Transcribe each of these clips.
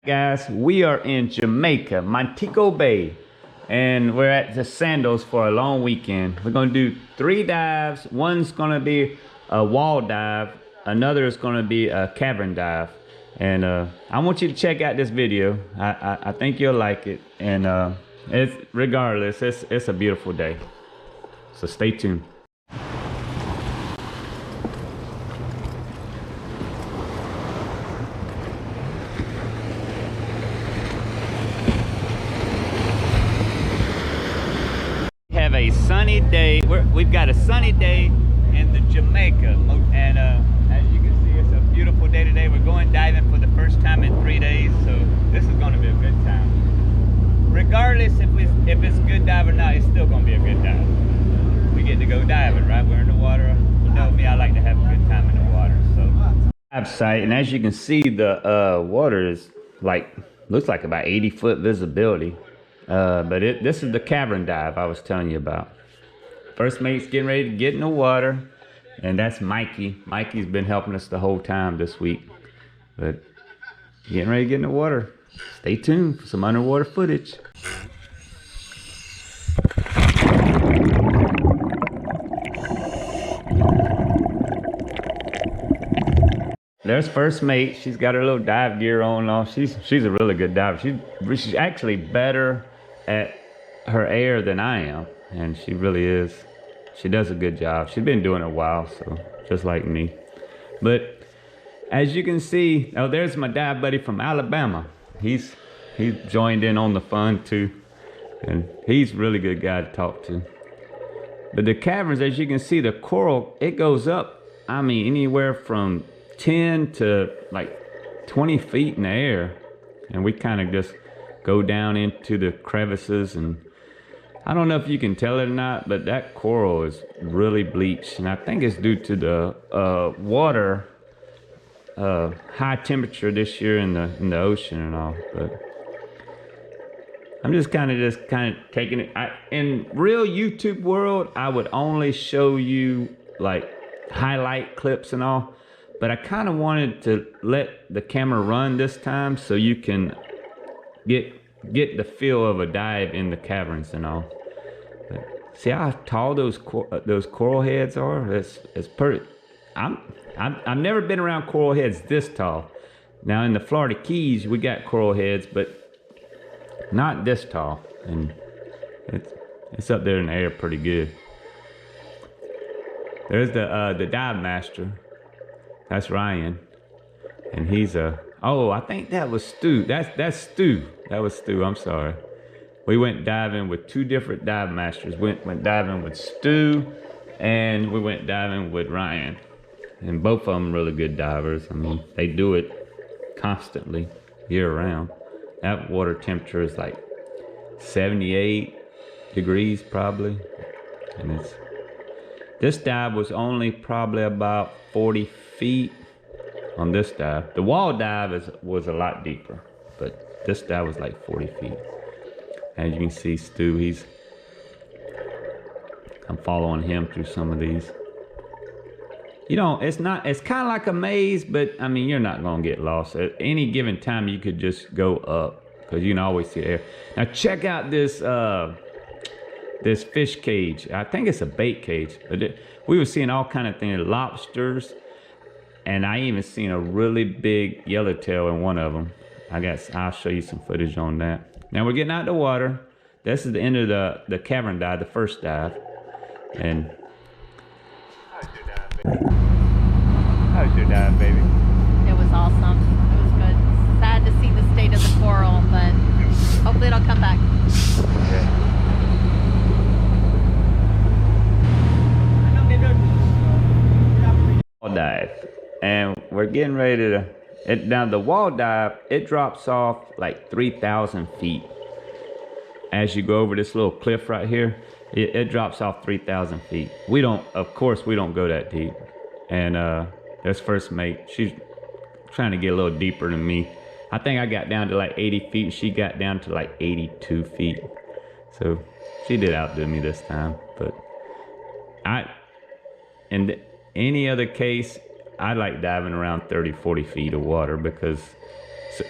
Guys, we are in Jamaica, Montego Bay, and we're at the Sandals for a long weekend. We're gonna do 3 dives. One's gonna be a wall dive, another is gonna be a cavern dive. And I want you to check out this video. I think you'll like it. And regardless, it's a beautiful day. So stay tuned. Have a sunny day. We've got a sunny day in the Jamaica, and as you can see, it's a beautiful day today. We're going diving for the first time in 3 days, so this is going to be a good time. Regardless if it's a good dive or not, it's still going to be a good dive. We get to go diving, right? We're in the water. You know me, I like to have a good time in the water. So dive site, and as you can see, the water is looks like about 80-foot visibility. But this is the cavern dive I was telling you about. First mate's getting ready to get in the water, and that's Mikey. Mikey's been helping us the whole time this week. But getting ready to get in the water. Stay tuned for some underwater footage. There's first mate. She's got her little dive gear on and all. She's a really good diver. She's actually better at her air than I am, and she really is. She does a good job. She's been doing it a while, so just like me. But as you can see, oh, there's my dive buddy from Alabama. He's joined in on the fun too, and he's a really good guy to talk to. But the caverns, as you can see, the coral, it goes up, I mean, anywhere from 10 to like 20 feet in the air, and we kind of just go down into the crevices. And I don't know if you can tell it or not, but that coral is really bleached, and I think it's due to the water high temperature this year in the ocean and all. But I'm just kind of taking it. In real YouTube world, I would only show you like highlight clips and all, but I kind of wanted to let the camera run this time so you can get the feel of a dive in the caverns and all. But see how tall those coral heads are? It's pretty. I've never been around coral heads this tall. Now in the Florida Keys we got coral heads, but not this tall, and it's up there in the air pretty good. There's the dive master. That's Ryan, and he's oh, I think that was Stu. That's Stu. That was Stu. I'm sorry. We went diving with 2 different dive masters. Went diving with Stu, and we went diving with Ryan. And both of them really good divers. I mean, they do it constantly, year round. That water temperature is like 78 degrees probably, and this dive was only probably about 40 feet on this dive. The wall dive was a lot deeper, but this dive was like 40 feet. As you can see, Stu, I'm following him through some of these. You know, it's kind of like a maze, but I mean, you're not gonna get lost. At any given time, you could just go up, because you can always see air. Now check out this this fish cage. I think it's a bait cage, but we were seeing all kind of things, lobsters, and I even seen a really big yellowtail in one of them. I'll show you some footage on that. Now we're getting out of the water. This is the end of the cavern dive, the first dive. And how was your dive, baby? It was awesome. It was good. Sad to see the state of the coral, but hopefully it'll come back. Yeah. Wall dive, and we're getting ready to. Now the wall dive, it drops off like 3,000 feet. As you go over this little cliff right here, it drops off 3,000 feet. Of course, we don't go that deep. And there's first mate. She's trying to get a little deeper than me. I think I got down to like 80 feet. She got down to like 82 feet. So she did outdo me this time. But in any other case, I like diving around 30, 40 feet of water, because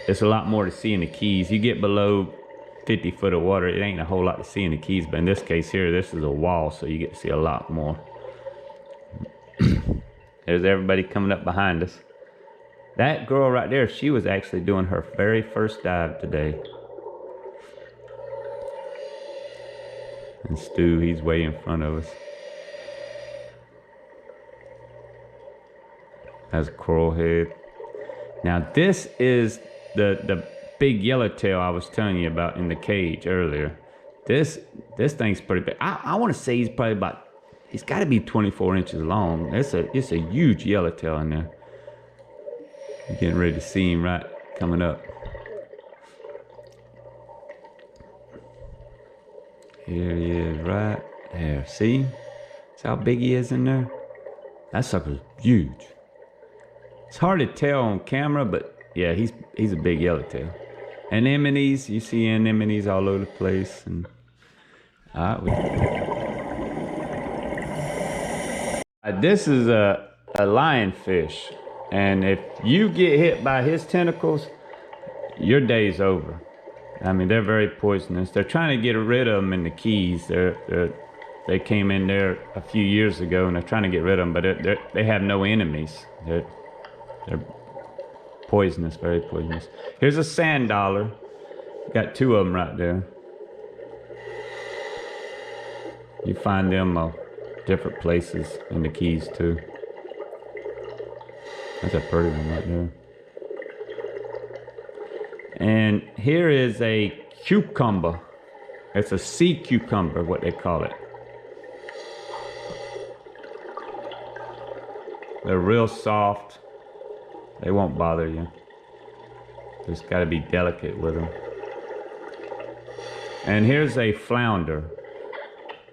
it's a lot more to see in the Keys. You get below 50 foot of water, it ain't a whole lot to see in the Keys, but in this case here, this is a wall, so you get to see a lot more. There's everybody coming up behind us. That girl right there, she was actually doing her very first dive today. And Stu, he's way in front of us. That's a coral head. Now this is the big yellowtail I was telling you about in the cage earlier. This thing's pretty big. I want to say he's probably about, he's got to be 24 inches long. It's a huge yellowtail in there. You're getting ready to see him right coming up. Here he is right there. See? See how big he is in there? That sucker's huge. It's hard to tell on camera, but yeah, he's a big yellowtail. Anemones, you see anemones all over the place. And this is a lionfish, and if you get hit by his tentacles, your day's over. I mean, they're very poisonous. They're trying to get rid of them in the Keys. They came in there a few years ago, and they're trying to get rid of them, but they have no enemies. They're poisonous, very poisonous. Here's a sand dollar. Got two of them right there. You find them different places in the Keys too. That's a pretty one right there. And here is a cucumber. It's a sea cucumber, what they call it. They're real soft. They won't bother you. Just got to be delicate with them. And here's a flounder.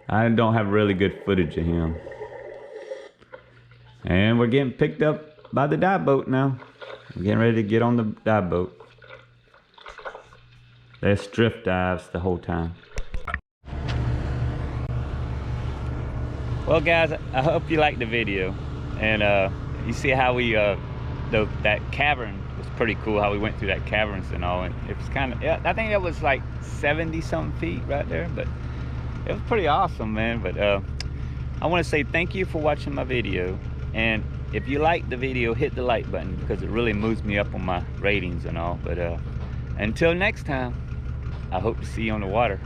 I don't have really good footage of him. And we're getting picked up by the dive boat now. We're getting ready to get on the dive boat. There's drift dives the whole time. Well guys, I hope you liked the video. And you see how we, that cavern was pretty cool, how we went through that caverns and all. And it was kind of, yeah, I think that was like 70 something feet right there, but it was pretty awesome, man. But I want to say thank you for watching my video. And if you like the video, hit the like button, because it really moves me up on my ratings and all. But until next time, I hope to see you on the water.